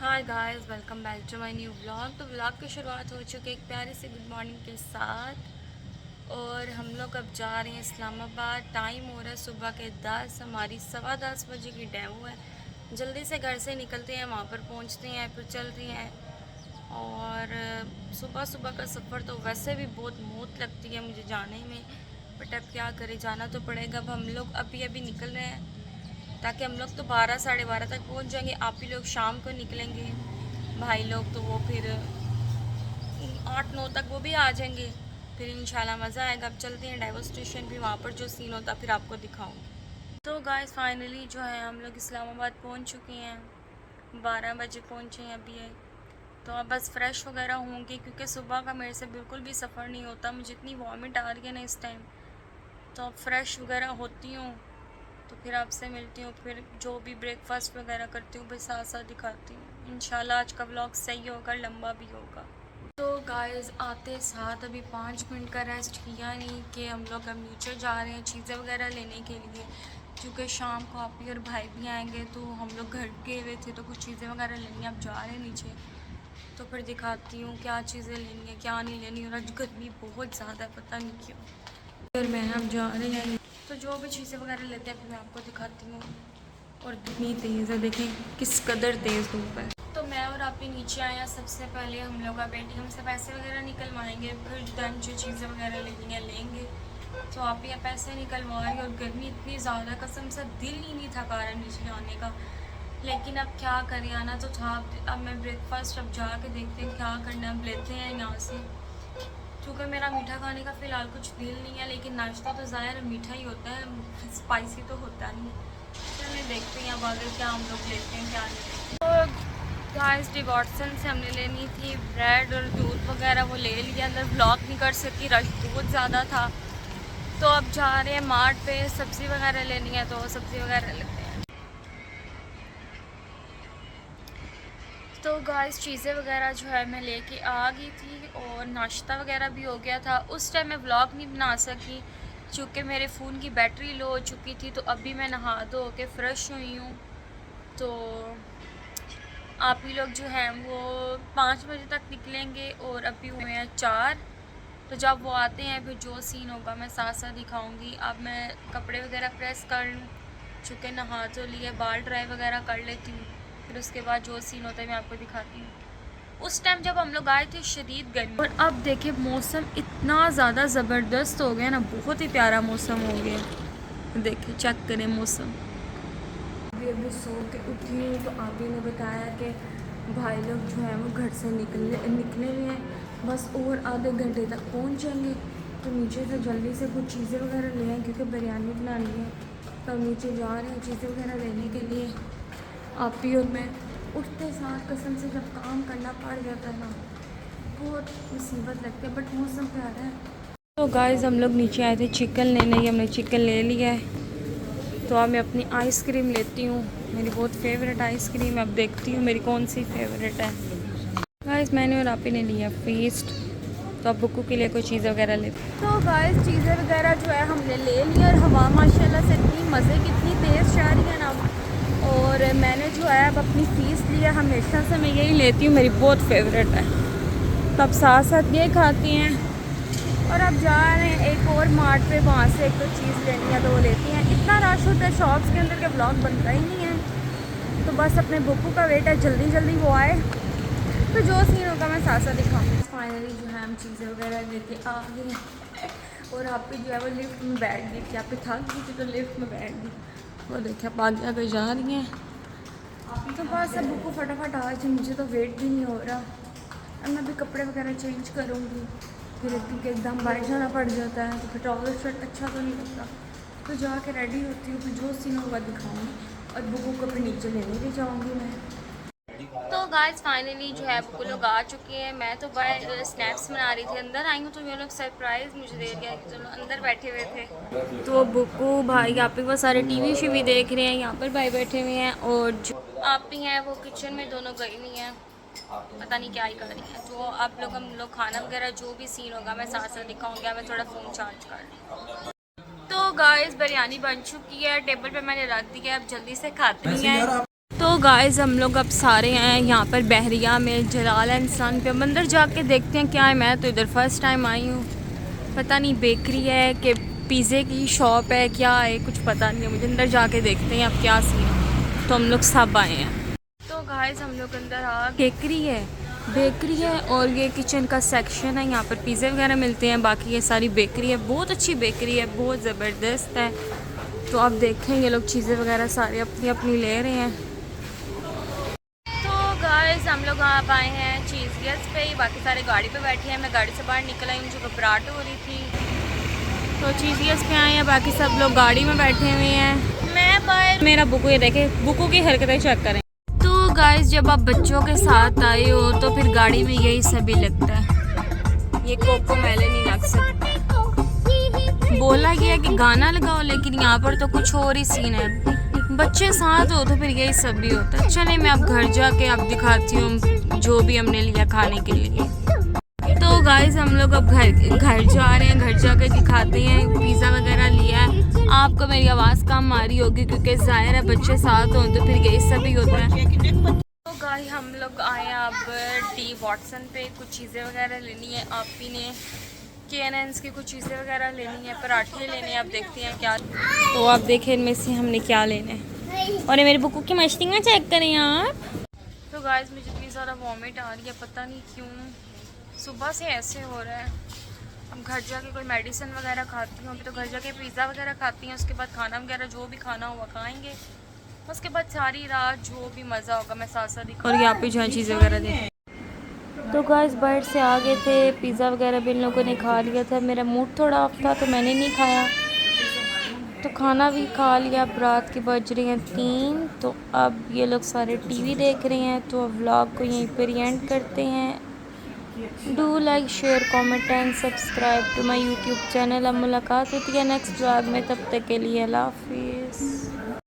Hi guys, welcome back to my new vlog. तो vlog की शुरुआत हो चुकी है एक प्यारे से गुड मॉर्निंग के साथ। और हम लोग अब जा रहे हैं इस्लामाबाद। टाइम हो रहा है सुबह के 10, हमारी 10:15 बजे की डेमो है। जल्दी से घर से निकलते हैं, वहाँ पर पहुँचते हैं, फिर चलते हैं। और सुबह सुबह का सफ़र तो वैसे भी बहुत मौत लगती है मुझे जाने में, बट अब क्या करें, जाना तो पड़ेगा। अब हम लोग अभी अभी निकल रहे हैं ताकि हम लोग तो 12 साढ़े 12 तक पहुंच जाएंगे। आप ही लोग शाम को निकलेंगे, भाई लोग तो वो फिर 8 9 तक वो भी आ जाएंगे। फिर इंशाल्लाह मज़ा आएगा। अब चलते हैं डाइवर स्टेशन, भी वहाँ पर जो सीन होता फिर आपको दिखाऊंगी। तो गाइस फाइनली जो है हम लोग इस्लामाबाद पहुँच चुके हैं। 12 बजे पहुँचे हैं अभी है। तो अब बस फ्रेश वगैरह होंगी क्योंकि सुबह का मेरे से बिल्कुल भी सफ़र नहीं होता। मुझे इतनी वॉमिट आ रही है ना इस टाइम। तो अब फ्रेश वगैरह होती हूँ तो फिर आपसे मिलती हूँ। फिर जो भी ब्रेकफास्ट वगैरह करती हूँ बस साथ साथ दिखाती हूँ। इंशाल्लाह आज का व्लॉग सही होगा, लंबा भी होगा। तो गाइस आते साथ अभी 5 मिनट का रेस्ट किया नहीं कि हम लोग अब नीचे जा रहे हैं चीज़ें वगैरह लेने के लिए, क्योंकि शाम को आप ही और भाई भी आएंगे। तो हम लोग घर गए हुए थे तो कुछ चीज़ें वगैरह लेनी, अब जा रहे हैं नीचे। तो फिर दिखाती हूँ क्या चीज़ें लेनी है क्या नहीं लेनी। और आज गर्मी बहुत ज़्यादा है, पता नहीं क्यों। और मैं अब जा रहे हैं तो जो भी चीज़ें वगैरह लेते हैं फिर मैं आपको दिखाती हूँ। और कितनी तेज़ है, देखें किस कदर तेज़ धूप है। तो मैं और आप ही नीचे आए हैं। सबसे पहले हम लोग अब ATM से पैसे वगैरह निकलवाएंगे, फिर देन जो चीज़ें वगैरह लेनी है लेंगे। तो आप ही पैसे निकलवाएंगे। और गर्मी इतनी ज़्यादा, कसम से दिल ही नहीं था कारण नीचे आने का, लेकिन अब क्या करें, आना तो था। अब मैं ब्रेकफास्ट अब जाके देखते हैं क्या करना है, अब लेते हैं यहाँ से। क्योंकि मेरा मीठा खाने का फ़िलहाल कुछ दिल नहीं है, लेकिन नाश्ता तो ज़ाहिर मीठा ही होता है, स्पाइसी तो होता नहीं है। चलिए देखते हैं अब आगे क्या हम लोग लेते हैं क्या नहीं लेते। तो गाइस डिवॉर्सन से हमने लेनी थी ब्रेड और दूध वगैरह, वो ले लिया। अंदर ब्लॉक नहीं कर सकी, रश बहुत ज़्यादा था। तो अब जा रहे हैं मार्ट पे, सब्ज़ी वगैरह लेनी है तो सब्ज़ी वगैरह लेते हैं। तो गाइस चीज़ें वगैरह जो है मैं लेके आ गई थी और नाश्ता वगैरह भी हो गया था। उस टाइम मैं व्लॉग नहीं बना सकी क्योंकि मेरे फ़ोन की बैटरी लो हो चुकी थी। तो अभी मैं नहा धो के फ़्रेश हुई हूँ। तो आप ही लोग जो हैं वो 5 बजे तक निकलेंगे और अभी हुए हैं 4। तो जब वो आते हैं फिर जो सीन होगा मैं साथ साथ दिखाऊंगी। अब मैं कपड़े वगैरह प्रेस कर लूँ, चूँकि नहा तो लिए, बाल ड्राई वगैरह कर लेती हूँ। फिर उसके बाद जो सीन होता है मैं आपको दिखाती हूँ। उस टाइम जब हम लोग आए थे शदीद गर्मी, और अब देखिए मौसम इतना ज़्यादा ज़बरदस्त हो गया ना, बहुत ही प्यारा मौसम हो गया। देखिए चेक करें मौसम। अभी सो के उठी हूँ तो आप ही ने बताया कि भाई लोग जो है वो घर से निकले हुए हैं, बस और आधे घंटे तक पहुँच जाएंगे। तो नीचे से जल्दी से कुछ चीज़ें वगैरह ले आए क्योंकि बिरयानी बनानी है। तो नीचे जा रहे हैं चीज़ें वगैरह लेने के लिए। आप ही और मैं उठते साथ कसम से जब काम करना पड़ जाता है ना, बहुत मुसीबत लगती है, बट मौसम प्यारा है। तो गाइस हम लोग नीचे आए थे चिकन लेने, ही हमने चिकन ले लिया है। तो अब मैं अपनी आइसक्रीम लेती हूँ, मेरी बहुत फेवरेट आइसक्रीम। अब देखती हूँ मेरी कौन सी फेवरेट है। गाइस मैंने और आप ही ने लिया फीस्ट। तो अब बुक्कू के लिए कोई चीज़ वगैरह ले। तो गाइस चीज़ें वगैरह जो है हमने ले ली। और हवा माशाल्लाह से इतनी मज़े की, इतनी तेज़ जा रही है ना। और मैंने जो है अब अपनी फ़ीस लिया, हमेशा से मैं यही लेती हूँ, मेरी बहुत फेवरेट है। तब साथ साथ ये खाती हैं। और अब जा रहे हैं एक और मार्ट पे, वहाँ से एक तो चीज़ लेनी है तो वो लेती हैं। इतना रश होता है शॉप्स के अंदर के ब्लॉग बनता ही नहीं है। तो बस अपने बुक्कू का वेट है, जल्दी जल्दी वो आए तो जो सीन होगा मैं साथ साथ दिखाऊँगी। फाइनली जो है हम चीज़ें वगैरह लेके आ गए हैं। और आप भी जो है वो लिफ्ट में बैठ गई थी, आप भी थक गई थी तो लिफ्ट में बैठ गई। वो देखिए आप आगे आगे जा रही हैं। तो बस अब बुक्कू फटाफट आ जाए, मुझे तो वेट भी नहीं हो रहा। अब मैं भी कपड़े वगैरह चेंज करूँगी, फिर क्योंकि एकदम बाहर जाना पड़ जाता है तो फिर ट्राउज़र शर्ट अच्छा तो नहीं लगता। तो जाके रेडी होती हूँ, फिर जो सीन होगा दिखाऊँगी। और बुक्कू को फिर नीचे लेने भी जाऊँगी मैं। तो गाइस फाइनली जो है बुक्कू लोग आ चुके हैं। मैं तो बड़े स्नैप्स बना रही थी, अंदर आई हूँ तो ये लोग सरप्राइज़ मुझे दे दिया कि चलो अंदर बैठे हुए थे। तो बुक्कू भाई यहाँ पे वो सारे टीवी शीवी देख रहे हैं, यहाँ पर भाई बैठे हुए हैं। और जो आप भी हैं वो किचन में, दोनों गई हुई हैं, पता नहीं क्या ही कर रही है। तो आप लोग हम लोग खाना वगैरह जो भी सीन होगा मैं साथ साथ दिखाऊंगी। मैं थोड़ा फ़ोन चार्ज कर लूँ। तो गाइस बिरयानी बन चुकी है, टेबल पे मैंने रख दी है, अब जल्दी से खाते हैं। तो तो गाइस हम लोग अब सारे हैं यहाँ पर बहरिया में जलाल इंसान पे। अब अंदर जाके देखते हैं क्या है। मैं तो इधर फर्स्ट टाइम आई हूँ, पता नहीं बेकरी है कि पिज़्ज़े की शॉप है, क्या है कुछ पता नहीं है मुझे। अंदर जाके देखते हैं अब क्या सीन है। तो हम लोग सब आए हैं। तो गाइस हम लोग अंदर बेकरी है और ये किचन का सेक्शन है। यहाँ पर पिज़्ज़े वगैरह मिलते हैं। बाकी ये सारी बेकरी है, बहुत अच्छी बेकरी है, बहुत ज़बरदस्त है। तो आप देखें ये लोग चीज़ें वगैरह सारी अपनी अपनी ले रहे हैं। तो गाइस हम लोग आप आए हैं चीज़ पे ही, बाकी सारे गाड़ी पे बैठे हैं। मैं गाड़ी से बाहर निकल आई, मुझे घबराहट हो रही थी। तो चीज़ पे आए हैं, बाकी सब लोग गाड़ी में बैठे हुए हैं। मैं बाहर, मेरा बुकू ये देखे, बुकू की हरकतें चेक करें। तो गाइस जब आप बच्चों के साथ आए हो तो फिर गाड़ी में यही सभी लगता है। ये कोको मेलन नहीं लग सकता। बोला गया कि गाना लगाओ, लेकिन यहाँ पर तो कुछ और ही सीन है। बच्चे साथ हो तो फिर यही सब भी होता है। चले मैं अब घर जाके अब दिखाती हूँ जो भी हमने लिया खाने के लिए। तो गाइस हम लोग अब घर जा रहे हैं, घर जाके दिखाते हैं। पिज़्ज़ा वगैरह लिया है। आपको मेरी आवाज़ कम आ रही होगी क्योंकि ज़ाहिर है बच्चे साथ हों तो फिर यही सब ही होता है। तो गाइस हम लोग आए हैं अब डी वॉटसन पे, कुछ चीज़ें वगैरह लेनी है। आप ही ने KNN's की कुछ चीज़ें वगैरह लेनी है, पराठे लेने हैं। आप देखते हैं क्या। तो आप देखें इनमें से हमने क्या लेना है। और ये मेरे बुकू की मछलियाँ चेक करें आप। तो गाइस मुझे इतनी ज़्यादा वॉमिट आ रही है, पता नहीं क्यों सुबह से ऐसे हो रहा है। अब घर जाके कोई मेडिसिन वगैरह खाती हूँ। अभी तो घर जाके पिज़्ज़ा वगैरह खाती हैं, उसके बाद खाना वगैरह जो भी खाना हुआ खाएँगे। उसके बाद सारी रात जो भी मज़ा होगा मैं साथ साथ दिखा। और यहाँ पे जहाँ चीज़ें वगैरह देखें। तो गाइस बाहर से आ गए थे, पिज़्ज़ा वगैरह भी इन लोगों ने खा लिया था। मेरा मूड थोड़ा ऑफ था तो मैंने नहीं खाया। तो खाना भी खा लिया। अब रात के बज रहे हैं 3। तो अब ये लोग सारे टीवी देख रहे हैं। तो अब व्लॉग को यहीं पर एंड करते हैं। Do like share comment and subscribe to my YouTube channel. अब मुलाकात होती है नेक्स्ट व्लॉग में, तब तक के लिए अल्लाह हाफिज़।